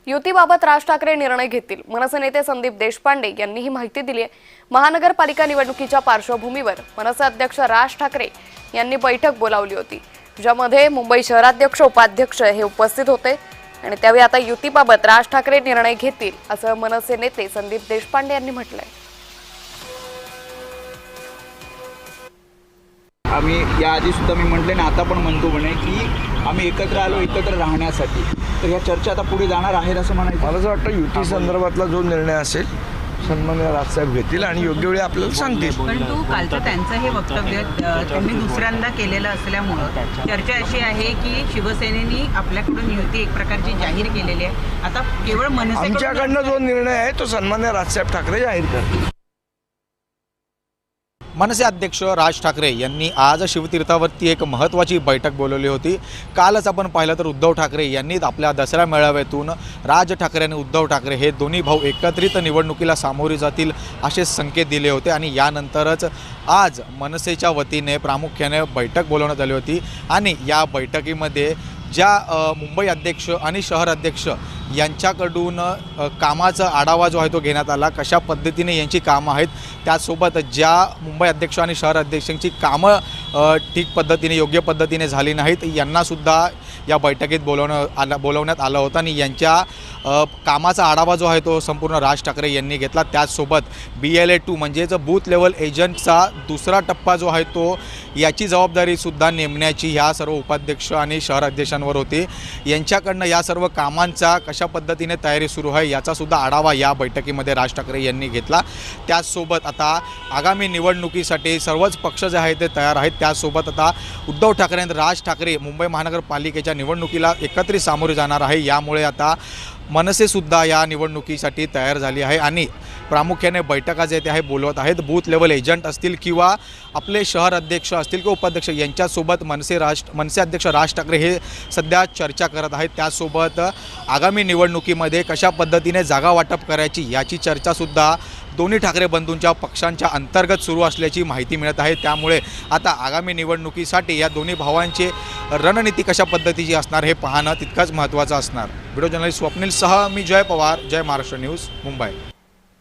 युतीबाबत राज ठाकरे निर्णय घेतील। मनसे नेते संदीप देशपांडे यांनी ही माहिती दिली आहे। महानगरपालिका निवडणुकीच्या पार्श्वभूमीवर मनसे अध्यक्ष राज ठाकरे यांनी बैठक बोलावली होती, ज्यामध्ये मुंबई शहराध्यक्ष उपाध्यक्ष हे उपस्थित होते आणि त्यावेळी आता युतीबाबत राज ठाकरे निर्णय घेतील असं मनसे नेते संदीप देशपांडे यांनी म्हटलंय। आम्ही याआधी सुद्धा मी म्हटले ना, आता पण म्हणतो म्हणे की आम्ही एकत्र आलो एकत्र राहण्यासाठी। तर या चर्चा आता पुढे जाणार आहेत असं म्हणायचं। मला असं वाटतं युती संदर्भातला जो निर्णय असेल सन्माननीय राजसाहेब घेतील आणि योग्य वेळी आपल्याला सांगतील। परंतु कालचं त्यांचं हे वक्तव्य त्यांनी दुसऱ्यांदा केलेलं असल्यामुळं चर्चा अशी आहे की शिवसेनेने आपल्याकडून युती एक प्रकारची जाहीर केलेली आहे। आता केवळ आमच्याकडनं जो निर्णय आहे तो सन्माननीय राजसाहेब ठाकरे जाहीर करतील। मनसे अध्यक्ष राज ठाकरे यांनी आज शिवतीर्थावरती एक महत्त्वाची बैठक बोलवली होती। कालच आपण पाहिलं तर उद्धव ठाकरे यांनी आपल्या दसरा मेळाव्यातून राज ठाकरे आणि उद्धव ठाकरे हे दोन्ही भाऊ एकत्रित निवडणुकीला सामोरे जातील असे संकेत दिले होते आणि यानंतरच आज मनसेच्या वतीने प्रामुख्याने बैठक बोलवण्यात आली होती आणि या बैठकीमध्ये ज्या मुंबई अध्यक्ष आणि शहर अध्यक्ष यांच्याकडून कामाचा आढावा जो आहे तो घेण्यात आला, कशा पद्धतीने यांची कामं आहेत, त्यासोबत ज्या मुंबई अध्यक्ष आणि शहर अध्यक्षांची कामं ठीक पद्धतीने योग्य पद्धतीने झाली नाहीत यांनासुद्धा या बैठकीत बोलवण्यात आलं होतं आणि यांच्या कामाचा आढावा जो आहे तो संपूर्ण राज ठाकरे यांनी घेतला। त्याचसोबत BLA-2 म्हणजेच बूथ लेवल एजंटचा दुसरा टप्पा जो आहे तो याची जबाबदारीसुद्धा नेमण्याची ह्या सर्व उपाध्यक्ष आणि शहर अध्यक्षांवर होती। यांच्याकडनं या सर्व कामांचा कशा पद्धतीने तयारी सुरू आहे याचासुद्धा आढावा या बैठकीमध्ये राज ठाकरे यांनी घेतला। त्याचसोबत आता आगामी निवडणुकीसाठी सर्वच पक्ष जे आहेत ते तयार आहेत। त्याचसोबत आता उद्धव ठाकरे आणि राज ठाकरे मुंबई महानगरपालिकेच्या निवडणुकीला एकत्रित सामोरे जाणार आहे। यामुळे आता मनसेसुद्धा या निवडणुकीसाठी तयार झाली आहे आणि प्रामुख्याने बैठका जे आहे बोलवत आहेत। बूथ लेवल एजंट असतील किंवा आपले शहर अध्यक्ष असतील किंवा उपाध्यक्ष यांच्यासोबत मनसे अध्यक्ष राज ठाकरे हे सध्या चर्चा करत आहेत। त्यासोबत आगामी निवडणुकीमध्ये कशा पद्धतीने जागा वाटप करायची याची चर्चासुद्धा दोन्ही ठाकरे बंधूंच्या पक्षांच्या अंतर्गत सुरू असल्याची माहिती मिळत आहे। त्यामुळे आता आगामी निवडणुकीसाठी या दोन्ही भावांची रणनीती कशा पद्धतीची असणार हे पाहणं तितकंच महत्त्वाचं असणार। व्हिडिओ जर्नलिस्ट स्वप्नील सह मी जय पवार, जय महाराष्ट्र न्यूज, मुंबई।